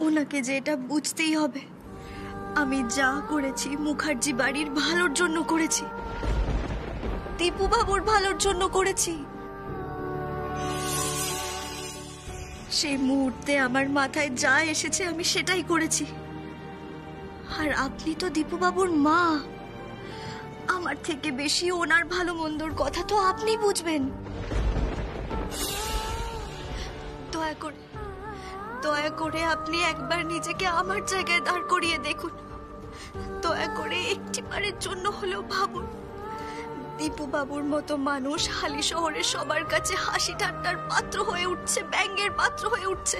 ওনাকে যে এটা বুঝতেই হবে, আমি যা করেছি মুখার্জি বাড়ির ভালোর জন্য করেছি, দীপু বাবুর ভালোর জন্য করেছি। সেই মুহূর্তে আমার মাথায় যা এসেছে আমি সেটাই করেছি। আর আপনি তো দীপু বাবুর মা, আমার থেকে বেশি ওনার ভালো মন্দর কথা তো আপনি বুঝবেন। দয়া করে আপনি একবার নিজেকে আমার জায়গায় দাঁড় করিয়ে দেখুন। দয়া করে একটিবারের জন্য হলেও ভাবুন, দীপু বাবুর মতো মানুষ হালি শহরের সবার কাছে হাসি ঠাট্টার পাত্র হয়ে উঠছে, ব্যঙ্গের পাত্র হয়ে উঠছে।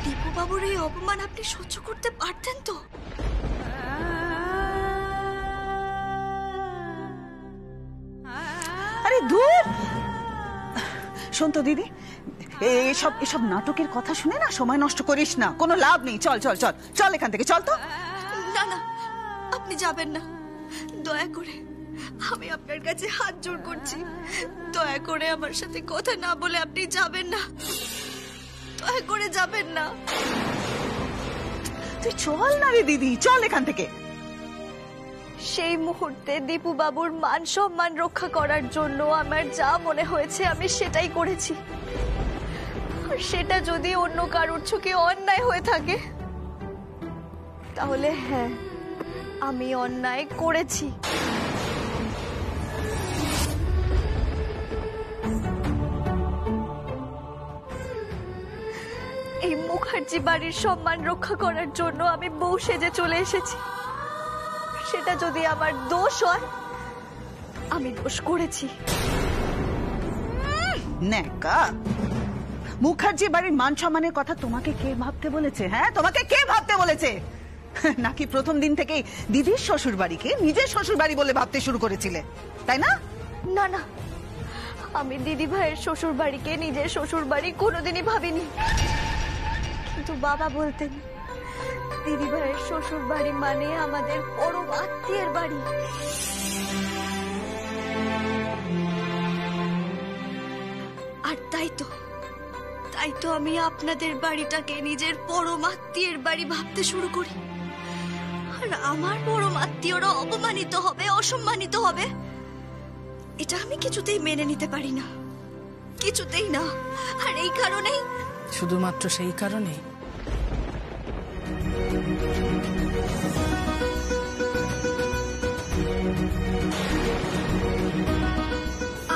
দীপু বাবুর এই অপমান আপনি সহ্য করতে পারতেন তো? আরে দূর, শোন তো দিদি, এসব নাটকের কথা শুনে না সময় নষ্ট করিস না, কোনো লাভ নেই। চল চল চল চল এখান থেকে, চল তো। না না, আপনি যাবেন না। দয়া করে আমি আপনার কাছে হাত জোড় করছি, দয়া করে আমার সাথে কথা না বলে আপনি যাবেন না, দয়া করে যাবেন না। তুই চল না রে দিদি, চল এখান থেকে। সেই মুহূর্তে দীপু বাবুর মান সম্মান রক্ষা করার জন্য আমার যা মনে হয়েছে আমি সেটাই করেছি। আর সেটা যদি অন্য কারোর চোখে অন্যায় হয়ে থাকে, তাহলে হ্যাঁ, আমি অন্যায় করেছি। এই মুখার্জি বাড়ির সম্মান রক্ষা করার জন্য আমি বউ সেজে চলে এসেছি। সেটা যদি আমার দোষ হয়, আমি দোষ করেছি। নেকা, মুখার্জি বাড়ির মান সম্মানের কথা তোমাকে কে ভাবতে বলেছে? হ্যাঁ, তোমাকে কে ভাবতে বলেছে? নাকি প্রথম দিন থেকেই দিদির শ্বশুর বাড়িকে নিজের শ্বশুর বাড়ি বলে ভাবতে শুরু করেছিলে, তাই না? না না, আমি দিদি ভাইয়ের শ্বশুর বাড়িকে নিজের শ্বশুর বাড়ি কোনোদিনই ভাবিনি। কিন্তু বাবা বলতেন, দিদি ভাইয়ের শ্বশুর বাড়ি মানে আমাদের পরম আত্মীয়ের বাড়ি। আর তাই তো আমি আপনাদের বাড়িটাকে নিজের পরম আত্মীয়ের বাড়ি ভাবতে শুরু করি। আর আমার পরম আত্মীয়রা অপমানিত হবে, অসম্মানিত হবে, এটা আমি কিছুতেই মেনে নিতে পারি না, কিছুতেই না। আর এই কারণেই, শুধুমাত্র সেই কারণে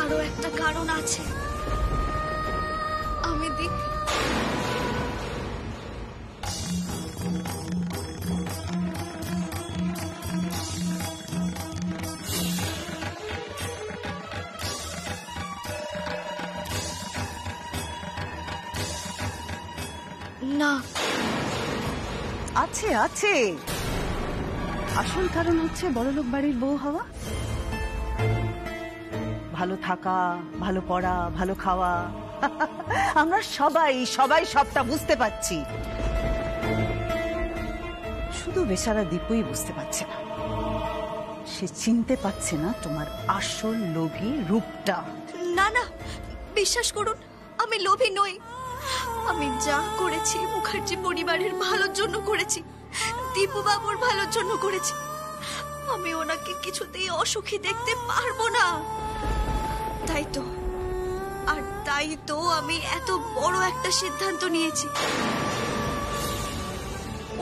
আরো একটা কারণ আছে। আমি না, আছে আছে, আসল কারণ হচ্ছে বড়লোক বাড়ির বউ হওয়া, ভালো থাকা, ভালো পড়া, ভালো খাওয়া। আমরা সবাই সবটা বুঝতে পারছি, শুধু বেচারা দীপুই বুঝতে পারছে না। সে চিনতে পারছে না তোমার আসল লোভী রূপটা। না না, বিশ্বাস করুন, আমি লোভী নই। আমি যা করেছি মুখার্জি পরিবারের ভালোর জন্য করেছি, দীপু বাবুর ভালোর জন্য করেছি। আমি ওনাকে কিছুতেই অসুখী দেখতে পারবো না। তাই তো আমি এত বড় একটা সিদ্ধান্ত নিয়েছি।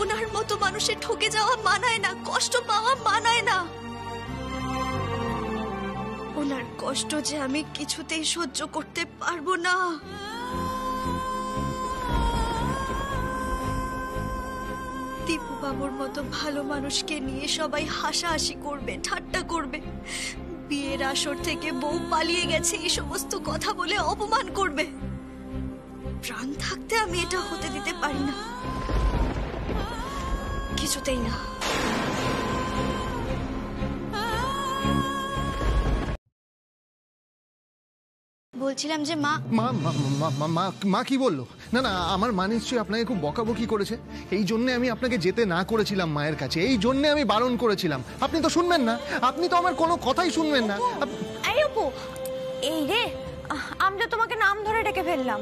ওনার মতো মানুষের ঠকে যাওয়া মানায় না, কষ্ট পাওয়া মানায় না। ওনার কষ্ট যে আমি কিছুতেই সহ্য করতে পারবো না। দীপু বাবুর মতো ভালো মানুষকে নিয়ে সবাই হাসাহাসি করবে, ঠাট্টা করবে, বিয়ের আসর থেকে বউ পালিয়ে গেছে এই সমস্ত কথা বলে অপমান করবে। প্রাণ থাকতে আমি এটা হতে দিতে পারি না, কিছুতেই না। বলছিলাম যে মা মা কি বললো? না না, আমার মা নিশ্চয়ই আপনাকে খুব বকাবকি করেছে। এই জন্য আমি আপনাকে যেতে না করেছিলাম মায়ের কাছে, এই জন্য আমি বারণ করেছিলাম। আপনি তো শুনবেন না, আপনি তো আমার কোনো কথাই শুনবেন না। এই অপু, এই রে, আমরা তোমাকে নাম ধরে ডেকে ফেললাম।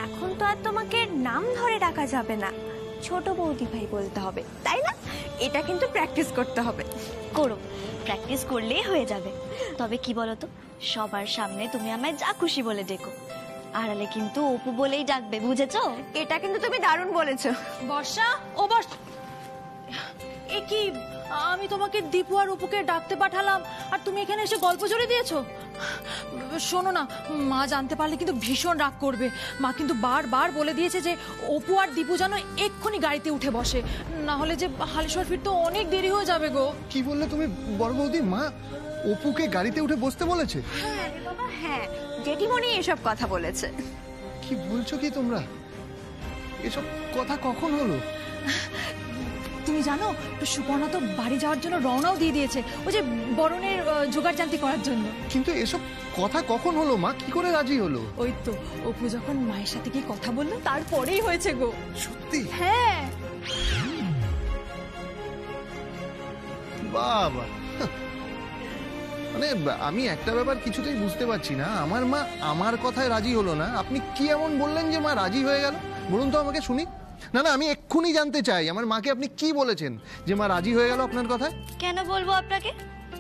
এখন তো আর তোমাকে নাম ধরে ডাকা যাবে না, ছোট বৌদি ভাই বলতে হবে, তাই না? এটা কিন্তু প্র্যাকটিস করতে হবে। করো, প্র্যাকটিস করলেই হয়ে যাবে। তবে কি বলো তো, সবার সামনে তুমি আমায় যা খুশি বলে ডেকো, আড়ালে কিন্তু অপু বলেই ডাকবে, বুঝেছো? এটা কিন্তু তুমি দারুণ বলেছো। বর্ষা, ও বর্ষা, এ কি, আমি তোমাকে দীপু আর অপুকে ডাকতে পাঠালাম আর তুমি এখানে এসে গল্প জুড়ে দিয়েছো? শোনো না, মা জানতে পারলে কিন্তু ভীষণ রাগ করবে। মা কিন্তু বারবার বলে দিয়েছে যে অপু আর দীপু যেন এক্ষুনি গাড়িতে উঠে বসে, না হলে যে হালেশ্বর ফিরতে অনেক দেরি হয়ে যাবে গো। কি বললে তুমি বড় বৌদি? মা অপুকে গাড়িতে উঠে বসতে বলেছে? হ্যাঁ রে বাবা, হ্যাঁ, জেঠিমণি এসব কথা বলেছে। কি বলছো কি তোমরা? এসব কথা কখন হলো? তুমি জানো, সুপর্ণা তো বাড়ি যাওয়ার জন্য রওনাও দিয়ে দিয়েছে, ওই যে বরণের জোগাড়জান্তি করার জন্য। কিন্তু এসব কথা কখন হলো? মা কি করে রাজি হলো? ওই তো অপু যখন মায়ের সাথে কি কথা বললো তারপরেই হয়েছে গো। সত্যি? হ্যাঁ। বাবা, মানে আমি একটা ব্যাপার কিছুতেই বুঝতে পারছি না, আমার মা আমার কথায় রাজি হলো না। আপনি কি এমন বললেন যে মা রাজি হয়ে গেল? বলুন তো আমাকে শুনি। না না, আমি এক্ষুনি জানতে চাই আমার মাকে আপনি কি বলেছেন যে মা রাজি হয়ে গেল আপনার কথায়? কেন বলবো আপনাকে?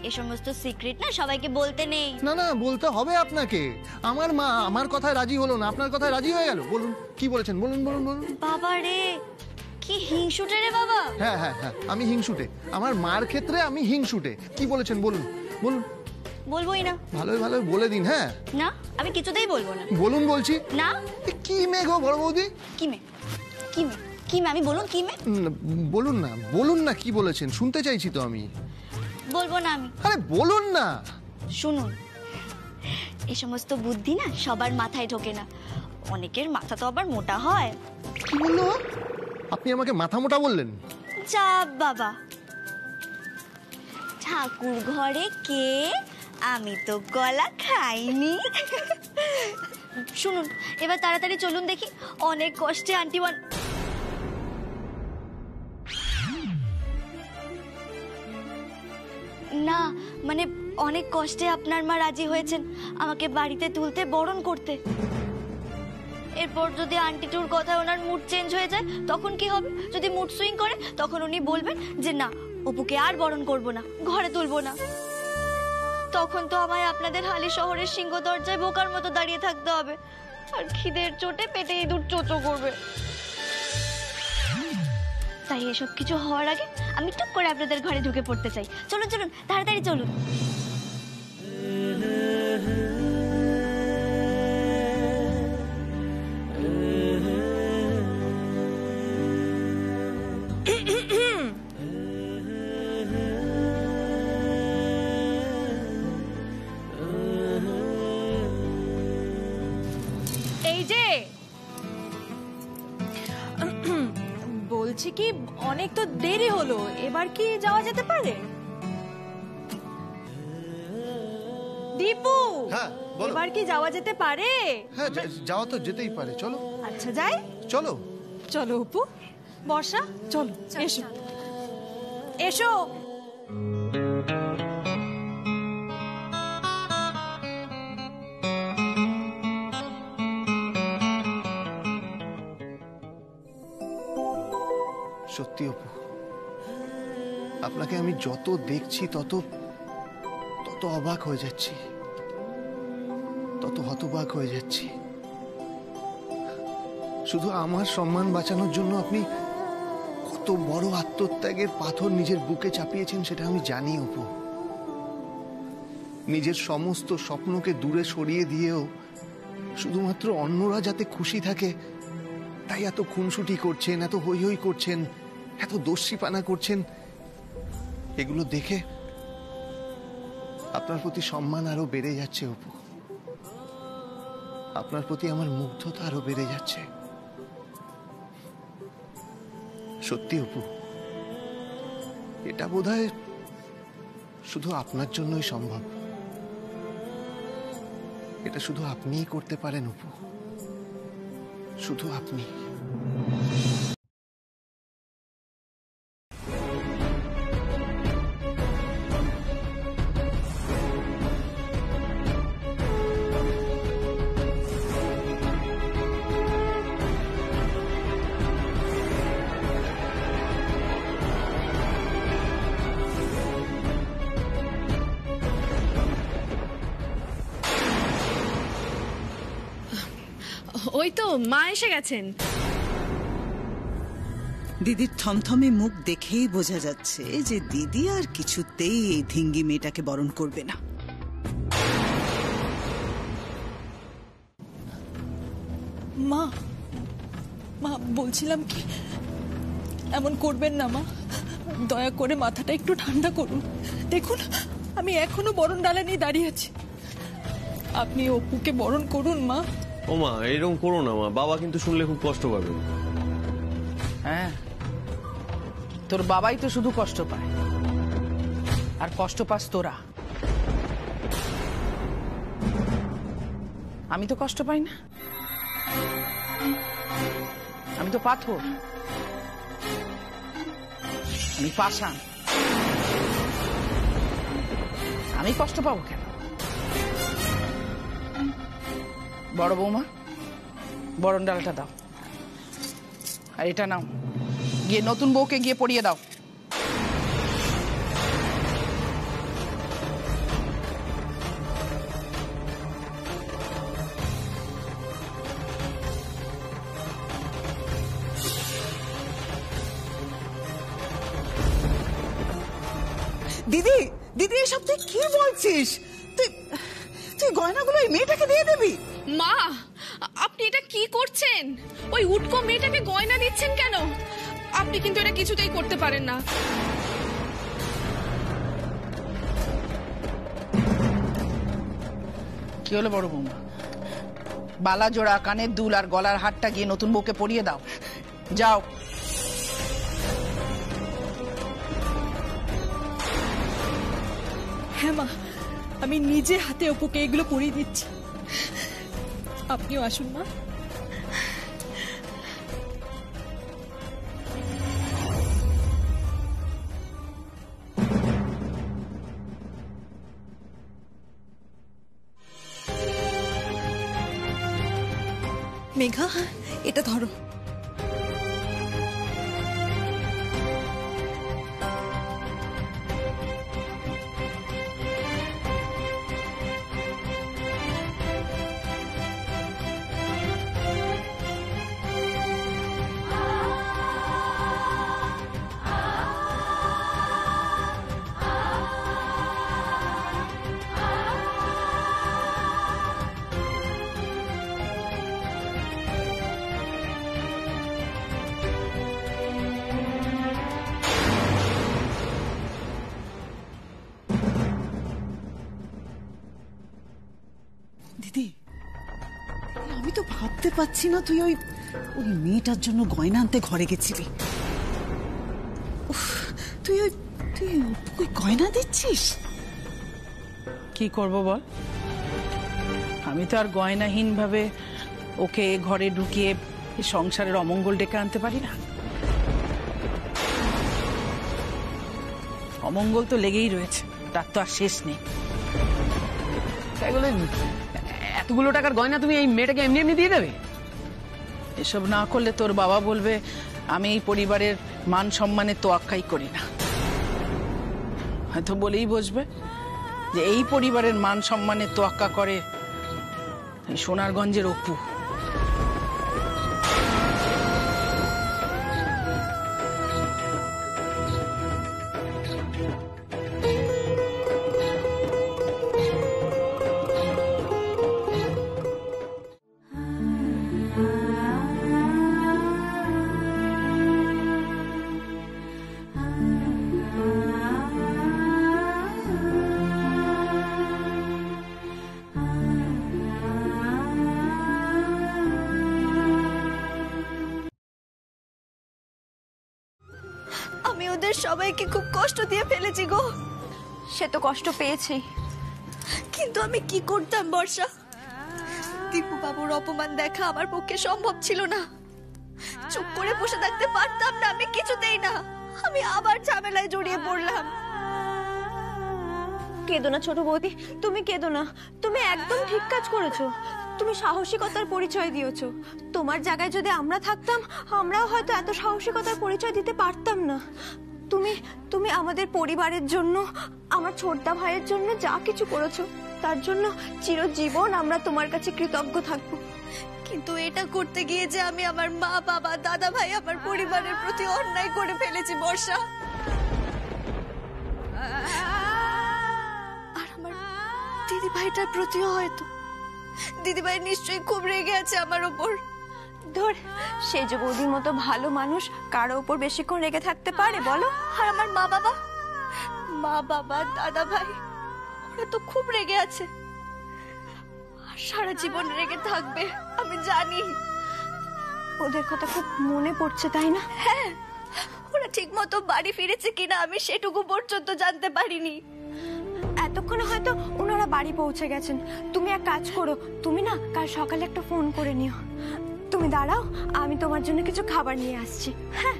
এই সমস্ত সিক্রেট না সবাইকে বলতে নেই। না না, বলতে হবে আপনাকে। আমার মা আমার কথায় রাজি হলো না, আপনার কথায় রাজি হয়ে গেল। বলুন কি বলেছেন, বলুন বলুন বলুন। বাবা রে, কি হিংসুটে রে বাবা। হ্যাঁ হ্যাঁ হ্যাঁ, আমি হিংসুটে। আমার মার ক্ষেত্রে আমি হিংসুটে। কি বলেছেন বলুন বলুন। বলবোই না। ভালোই ভালোই বলে দিন। হ্যাঁ না, আমি কিছুতেই বলবো না। বলুন বলছি। না। কি মেয়ে গো বড় বৌদি? কি মে? কি মে? কি মে? আমি বলুন কি মে? বলুন না কি বলেছেন, শুনতে চাইছি তো আমি। বলবো না আমি। আরে বলুন না। শুনুন, এই সমস্ত বুদ্ধি না সবার মাথায় ঢোকে না, অনেকের মাথা তো আবার মোটা হয়। কি বললো? আপনি আমাকে মাথা মোটা বললেন? যা বাবা, ঠাকুর ঘরে কে? আমি তো কলা খাইনি। শুনুন, এবার তাড়াতাড়ি চলুন দেখি, অনেক কষ্টে আন্টি না, মানে অনেক কষ্টে আপনার মা রাজি হয়েছেন আমাকে বাড়িতে তুলতে, বরণ করতে। এরপর যদি আন্টিটুর কথায় ওনার মুড চেঞ্জ হয়ে যায় তখন কি হবে? যদি মুড সুইং করে তখন উনি বলবেন যে না, অপুকে আর বরণ করব না, ঘরে তুলবো না। তখন তো আমায় আপনাদের হালি শহরের সিংহ দরজায় বোকার মতো দাঁড়িয়ে থাকতে হবে, আর খিদের চোটে পেটে ইঁদুর চোচো করবে। তাই এসব কিছু হওয়ার আগে আমি টুক করে আপনাদের ঘরে ঢুকে পড়তে চাই। চলুন চলুন, তাড়াতাড়ি চলুন। এই যে বলছি কি, অনেক তো দেরি হলো, এবার কি যাওয়া যেতে পারে? দীপু, হ্যাঁ বলো। এবার কি যাওয়া যেতে পারে? হ্যাঁ যাওয়া তো যেতেই পারে, চলো। আচ্ছা যাই। চলো চলো অপু, বর্ষা, চলো, এসো এসো। সত্যি অপু, আপনাকে আমি যত দেখছি তত তত অবাক হয়ে যাচ্ছি, তত হতবাক হয়ে যাচ্ছি। শুধু আমার সম্মান বাঁচানোর জন্য আপনি কত বড় আত্মত্যাগের পাথর নিজের বুকে চাপিয়েছেন সেটা আমি জানি অপু। নিজের সমস্ত স্বপ্নকে দূরে সরিয়ে দিয়েও শুধুমাত্র অন্যরা যাতে খুশি থাকে তাই এত খুনসুটি করছেন, এত হই হই করছেন, এত দস্যিপানা করছেন। এগুলো দেখে আপনার প্রতি সম্মান আরো বেড়ে যাচ্ছে অপু। আপনার প্রতি আমার মুগ্ধতা আরো বেড়ে যাচ্ছে। সত্যি অপু, এটা বোধহয় শুধু আপনার জন্যই সম্ভব। এটা শুধু আপনিই করতে পারেন অপু, শুধু আপনি। ওই তো মা এসে গেছেন। দিদির থমথমে মুখ দেখেই বোঝা যাচ্ছে যে দিদি আর কিছুতেই এই ধিঙ্গি মেয়েটাকে বরণ করবে না। মা মা বলছিলাম কি, এমন করবেন না মা, দয়া করে মাথাটা একটু ঠান্ডা করুন। দেখুন আমি এখনো বরণ ডালা নিয়ে দাঁড়িয়ে আছি, আপনি অপুকে বরণ করুন মা। ও মা এরকম করো না মা, বাবা কিন্তু শুনলে খুব কষ্ট পাবে। হ্যাঁ, তোর বাবাই তো শুধু কষ্ট পায়, আর কষ্ট পাস তোরা। আমি তো কষ্ট পাই না, আমি তো পাথর, আমি পাষাণ, আমি কষ্ট পাবো কেন? বড় বৌমা, বরণ ডালটা দাও, আর এটা নাও, গিয়ে নতুন বউকে গিয়ে পরিয়ে দাও। দিদি দিদি এসব তুই কি বলছিস? তুই তুই গয়নাগুলো এই মেয়েটাকে দিয়ে দিবি? মা আপনি এটা কি করছেন? ওই উটকো মেয়েটাকে গয়না দিচ্ছেন কেন? আপনি কিন্তু এটা কিছুতেই করতে পারেন না। কি হলো বড় বৌমা? বালা জোড়া, কানের দুল আর গলার হারটা গিয়ে নতুন বউকে পরিয়ে দাও, যাও। হ্যাঁ মা, আমি নিজে হাতে অপুকে এগুলো পরিয়ে দিচ্ছি, আপনিও আসুন মা। মেঘা, এটা ধরো। দিদি আমি তো ভাবতে পারছি না তুই ওই ওই মেয়েটার জন্য গয়না আনতে ঘরে গেছিলি। উফ, তুই ওই তুই ওই গয়না দিচ্ছিস? কি করব বল, আমি তো আর গয়নাহীন ভাবে ওকে ঘরে ঢুকিয়ে সংসারের অমঙ্গল ডেকে আনতে পারি না। অমঙ্গল তো লেগেই রয়েছে, তার তো আর শেষ নেই। তাই বলে এতগুলো টাকার গয়না তুমি এই মেয়েটাকে এমনি এমনি দিয়ে দেবে? এসব না করলে তোর বাবা বলবে আমি এই পরিবারের মান সম্মানের তোয়াক্কাই করি না। হয়তো বলেই বসবে যে এই পরিবারের মান সম্মানের তোয়াক্কা করে এই সোনারগঞ্জের অপু। আমি ওদের সবাইকে খুব কষ্ট দিয়ে ফেলেছি গো। সে তো কষ্ট পেয়েছি, কিন্তু আমি কি করতাম বর্ষা? দীপু বাবুর অপমান দেখা আমার পক্ষে সম্ভব ছিল না। চুপ করে বসে থাকতে পারতাম না, আমি কিছুতেই না। আমি আবার ঝামেলায় জড়িয়ে পড়লাম। কেঁদো না ছোট বৌদি, তুমি কেঁদো না, তুমি একদম ঠিক কাজ করেছো। তুমি সাহসিকতার পরিচয় দিয়েছো। তোমার জায়গায় যদি আমরা থাকতাম, আমরাও হয়তো এত সাহসিকতার পরিচয় দিতে পারতাম না। তুমি তুমি আমাদের পরিবারের জন্য, আমার ছোটদা ভাইয়ের জন্য যা কিছু করেছো, তার জন্য চিরজীবন আমরা তোমার কাছে কৃতজ্ঞ থাকবো। কিন্তু এটা করতে গিয়ে যে আমি আমার মা, বাবা, দাদা ভাই, আমার পরিবারের প্রতি অন্যায় করে ফেলেছি বর্ষা। আর আমার দিদি ভাইটার প্রতিও হয়তো। দিদি ভাই নিশ্চয়ই খুব রেগে আছে আমার ওপর। ধর, সেই যে বৌদির মতো ভালো মানুষ কারো উপর বেশিক্ষণ রেগে থাকতে পারে বলো? আর আমার মা, বাবা, দাদা ভাই, ওরা তো খুব রেগে আছে, আর সারা জীবন রেগে থাকবে আমি জানি। ওদের কথা খুব মনে পড়ছে তাই না? হ্যাঁ, ওরা ঠিক মতো বাড়ি ফিরেছে কিনা আমি সেটুকু পর্যন্ত জানতে পারিনি। এতক্ষণে হয়তো ওনারা বাড়ি পৌঁছে গেছেন। তুমি এক কাজ করো, তুমি না কাল সকালে একটা ফোন করে নিও। তুমি দাঁড়াও, আমি তোমার জন্য কিছু খাবার নিয়ে আসছি। হ্যাঁ,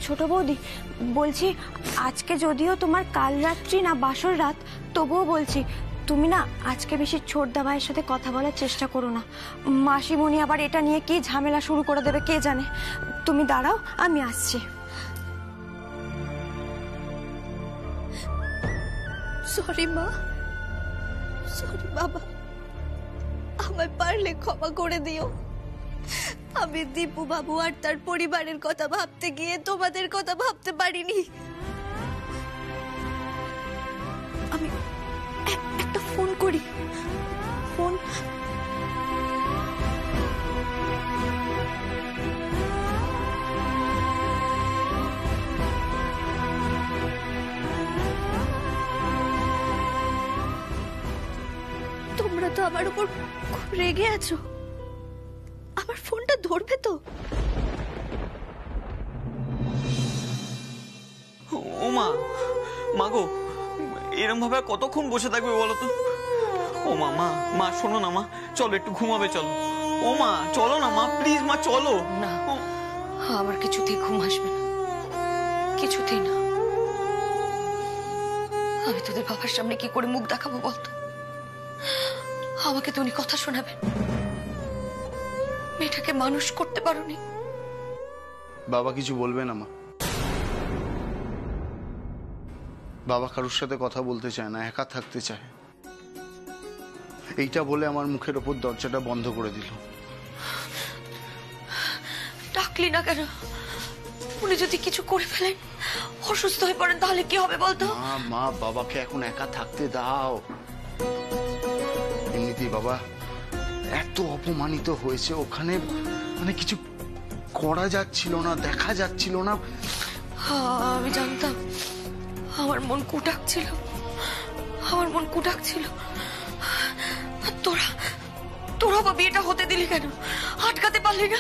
ছোট বৌদি বলছি, আজকে যদিও তোমার কাল রাত্রি না বাসর রাত, তবুও বলছি তুমি না আজকে বেশি ছোটদা ভাইয়ের সাথে কথা বলার চেষ্টা করো না। মাসিমণি আবার এটা নিয়ে কি ঝামেলা শুরু করে দেবে কে জানে। তুমি দাঁড়াও, আমি আসছি। সরি মা, সরি বাবা, আমায় পারলে ক্ষমা করে দিও। আমি দীপু বাবু আর তার পরিবারের কথা ভাবতে গিয়ে তোমাদের কথা ভাবতে পারিনি। আমি একটা ফোন করি। ফোন তোমরা তো আমার উপর খুব রেগে আছো, আমার ফোনটা ধরবে তো? ও মা, মাগো, এরম ভাবে কতক্ষণ বসে থাকবে বলো তো? ও মা, মা শোনো না মা, চলো একটু ঘুমাবে, চলো। ও মা চলো না মা, প্লিজ মা চলো না। আমার কিছুতেই ঘুম আসবে না, কিছুতেই না। আমি তোদের বাবার সামনে কি করে মুখ দেখাবো বলতো? আমাকে তো উনি কথা শোনাবেন। মেয়েটাকে মানুষ করতে পারোনি। বাবা কিছু বলবে না মা। বাবা কারোর সাথে কথা বলতে চায় না, একা থাকতে চায়। এইটা বলে আমার মুখের ওপর দরজাটা বন্ধ করে দিল। ডাকলি না কেন? উনি যদি কিছু করে ফেলেন, অসুস্থ হয়ে পড়েন, তাহলে কি হবে বলতো? মা বাবাকে এখন একা থাকতে দাও। এমনিতেই বাবা এত অপমানিত হয়েছে ওখানে, মানে কিছু করা যাচ্ছিল না, দেখা যাচ্ছিল না। আমি জানতাম আমার মন কুটাক ছিল, আমার মন কুটাক ছিল। তোরা বা বিয়েটা হতে দিলি কেন? আটকাতে পারলি না?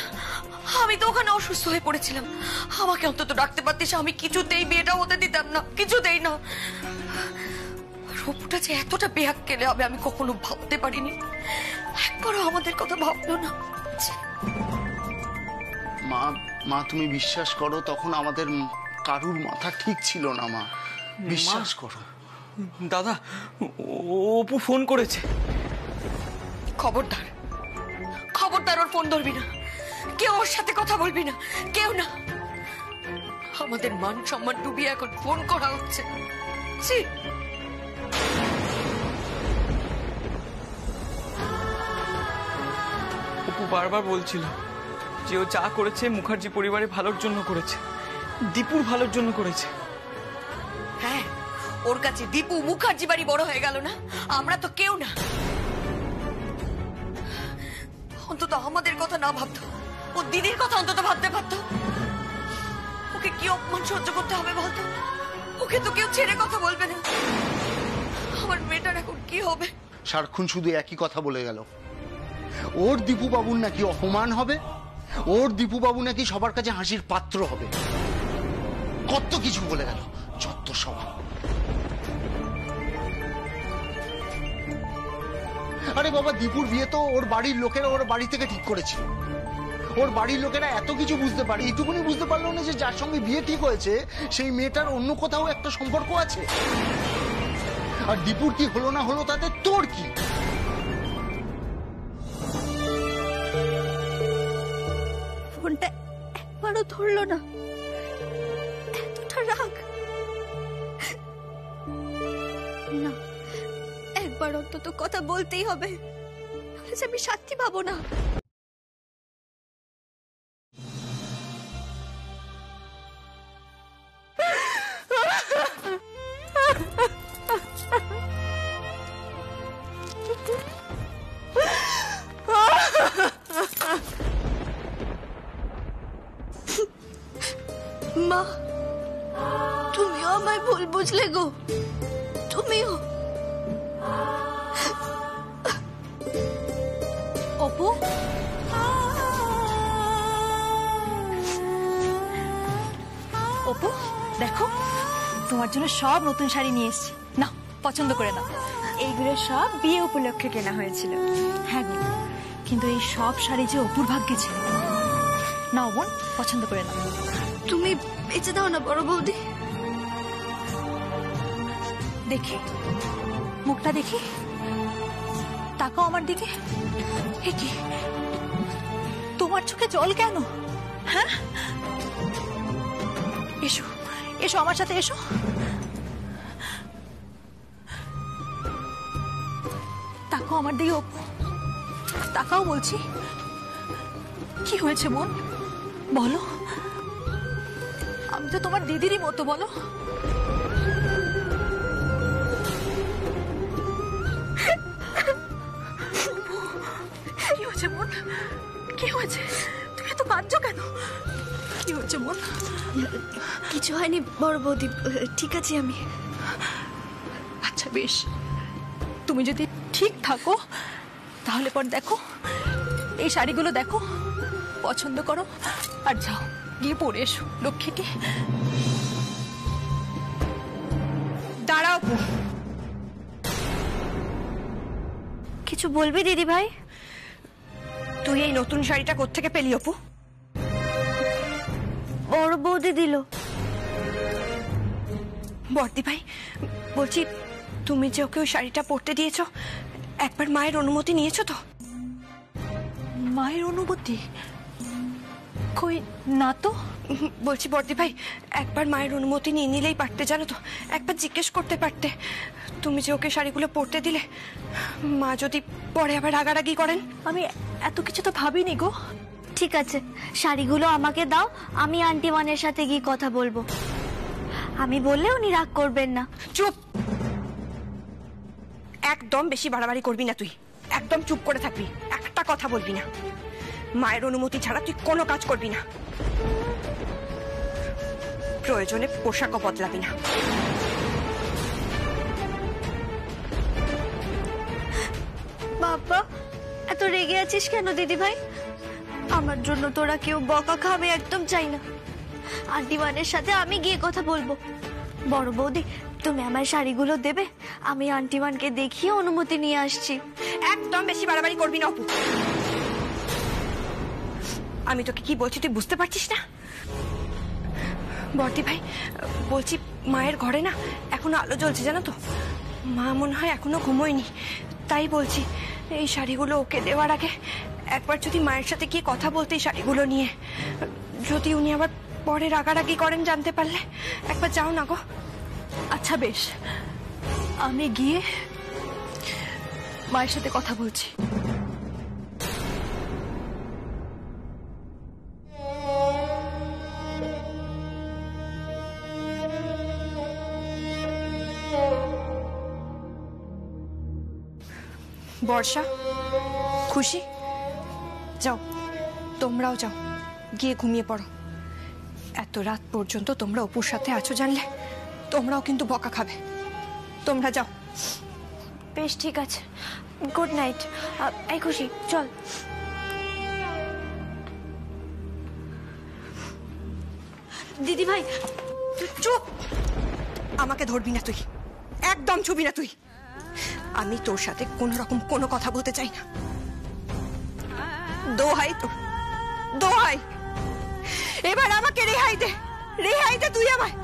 আমি তো ওখানে অসুস্থ হয়ে পড়েছিলাম, আমাকে অন্তত ডাকতে পারতিস। আমি কিছুতেই বিয়েটা হতে দিতাম না, কিছুতেই না। রূপটা যে এতটা বেয়াক্কেলে হবে আমি কখনো ভাবতে পারিনি। একবারও আমাদের কথা ভাবলো না। মা তুমি বিশ্বাস করো, তখন আমাদের কারুর মাথা ঠিক ছিল না মা, বিশ্বাস করো। দাদা, অপু ফোন করেছে। খবরদার, খবরদার ওর ফোন ধরবি না, কেউ ওর সাথে কথা বলবি না, কেউ না। আমাদের মান সম্মান ডুবিয়ে এখন ফোন করা হচ্ছে। অপু বারবার বলছিল যে ও যা করেছে মুখার্জি পরিবারের ভালোর জন্য করেছে, দীপুর ভালোর জন্য করেছে। হ্যাঁ, ওর কাছে দীপু মুখার্জি বাড়ি বড় হয়ে গেল না, আমরা তো কেউ না। অন্তত আমাদের কথা না ভাবতো, ও দিদির কথা অন্তত ভাবতে পারতো। ওকে কি অপমান সহ্য করতে হবে বলতো? ওকে তো কেউ ছেড়ে কথা বলবে না। আমার মেয়েটার এখন কি হবে? সারাক্ষণ শুধু একই কথা বলে গেল। ওর দীপু বাবুর নাকি অপমান হবে, ওর দীপু বাবু নাকি সবার কাছে হাসির পাত্র হবে, কত কিছু বলে গেল। যত সব। আরে বাবা, দীপুর বিয়ে তো ওর বাড়ির লোকেরা ওর বাড়ি থেকে ঠিক করেছিল। ওর বাড়ির লোকেরা এত কিছু বুঝতে পারে, এইটুকুনি বুঝতে পারলো না যে যার সঙ্গে বিয়ে ঠিক হয়েছে সেই মেয়েটার অন্য কোথাও একটা সম্পর্ক আছে। আর দীপুর কি হলো না হলো তাতে তোর কি? ফোনটা একবারও ধরলো না, এতটা রাগ না। একবার অন্তত তো কথা বলতেই হবে, আমি সাথী পাবো না। মা, তুমিও আমায় ভুল বুঝলে গো, তুমিও। অপু, অপু দেখো, তোমার জন্য সব নতুন শাড়ি নিয়ে এসেছি, না পছন্দ করে নাও। এইগুলো সব বিয়ে উপলক্ষে কেনা হয়েছিল। হ্যাঁ গো, কিন্তু এই সব শাড়ি যে অপুর ভাগ্যে ছিল। নাও বোন, পছন্দ করে নাও। তুমি বেঁচে দাও না বড় বৌদি। দেখি মুখটা দেখি, তাকাও আমার দিকে। এ কি, তোমার চোখে জল কেন? হ্যাঁ, এসো এসো আমার সাথে এসো। তাকাও আমার দিকে অপু, তাকাও বলছি। কি হয়েছে বোন, বলো। আমি তো তোমার দিদিরই মতো, বলো। কি হয়েছে বোন, কি হয়েছে? তুমি এত কাঁদছো কেন? কি হয়েছে বোন? কিছু হয়নি বড় বৌদি, ঠিক আছে আমি। আচ্ছা বেশ, তুমি যদি ঠিক থাকো তাহলে পর দেখো, এই শাড়িগুলো দেখো, পছন্দ করো আর যাও গিয়ে পরে এসো লক্ষ্মীকে। দাঁড়াও, কিছু বলবি দিদি ভাই? তুই এই নতুন শাড়িটা কোত্থেকে পেলি অপু? বড় বৌদি দিল। বর্দি ভাই, বলছি তুমি যে ওকে ওই শাড়িটা পরতে দিয়েছো, একবার মায়ের অনুমতি নিয়েছো তো? মায়ের অনুমতি? কই না তো। বলছি বর্দি ভাই, একবার মায়ের অনুমতি নিয়ে নিলেই পারতে, জানো তো। একবার জিজ্ঞেস করতে পারতে, তুমি যে ওকে শাড়িগুলো পরতে দিলে, মা যদি পরে আবার রাগারাগি করেন। আমি এত কিছু তো ভাবিনি গো। ঠিক আছে, শাড়িগুলো আমাকে দাও, আমি আন্টি মানের সাথে গিয়ে কথা বলবো। আমি বললে উনি রাগ করবেন না। চুপ, একদম বেশি বাড়াবাড়ি করবি না তুই। একদম চুপ করে থাকবি, একটা কথা বলবি না। মায়ের অনুমতি ছাড়া তুই কোনো কাজ করবি না। প্রয়োজনে পোশাকও বদলাবি না। বাবা, এত রেগে আছিস কেন দিদি ভাই? আমার জন্য তোরা কেউ বকা খাবে একদম চাই না। আন্টি মানের সাথে আমি গিয়ে কথা বলবো। বড় বৌদি, তুমি আমার শাড়িগুলো দেবে? আমি আন্টি মানকে দেখিয়ে অনুমতি নিয়ে আসছি। একদম বেশি বাড়াবাড়ি করবি না অপু। আমি তোকে কি বলছি তুই বুঝতে পারছিস না? বর্দি ভাই, বলছি মায়ের ঘরে না এখনো আলো জ্বলছে, জানো তো। মা মনে হয় এখনো ঘুমোয়নি, তাই বলছি এই শাড়িগুলো ওকে দেওয়ার আগে একবার যদি মায়ের সাথে গিয়ে কথা বলতে, এই শাড়িগুলো নিয়ে। যদি উনি আবার পরে রাগারাগি করেন জানতে পারলে, একবার যাও না গো। আচ্ছা বেশ, আমি গিয়ে মায়ের সাথে কথা বলছি। বর্ষা, খুশি, যাও তোমরাও যাও, গিয়ে ঘুমিয়ে পড়ো। এত রাত পর্যন্ত তোমরা অপুর সাথে আছো জানলে তোমরাও কিন্তু বকা খাবে। তোমরা যাও। বেশ ঠিক আছে, গুড নাইট। এই খুশি, চল। দিদি ভাই চুপ, আমাকে ধরবি না তুই, একদম ছুবি না তুই। আমি তোর সাথে কোনো রকম কোনো কথা বলতে চাই না। দোহাই তো, দোহাই, এবার আমাকে রেহাই দে, রেহাই দে তুই আমায়।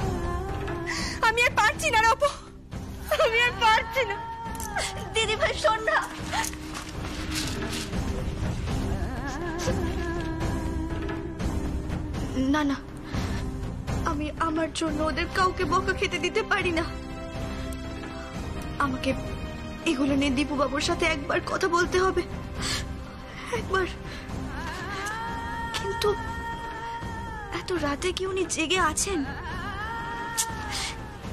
আমি আর পারছি না রে অপু, আমি আর পারছি না। দিদি ভাই শোন না। না না, আমি আমার জন্য ওদের কাউকে বকা খেতে দিতে পারি না। আমাকে এগুলো নিয়ে দীপু বাবুর সাথে একবার কথা বলতে হবে, একবার। কিন্তু এত রাতে কি উনি জেগে আছেন?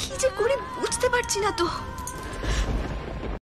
কি যে করে বুঝতে পারছি না তো।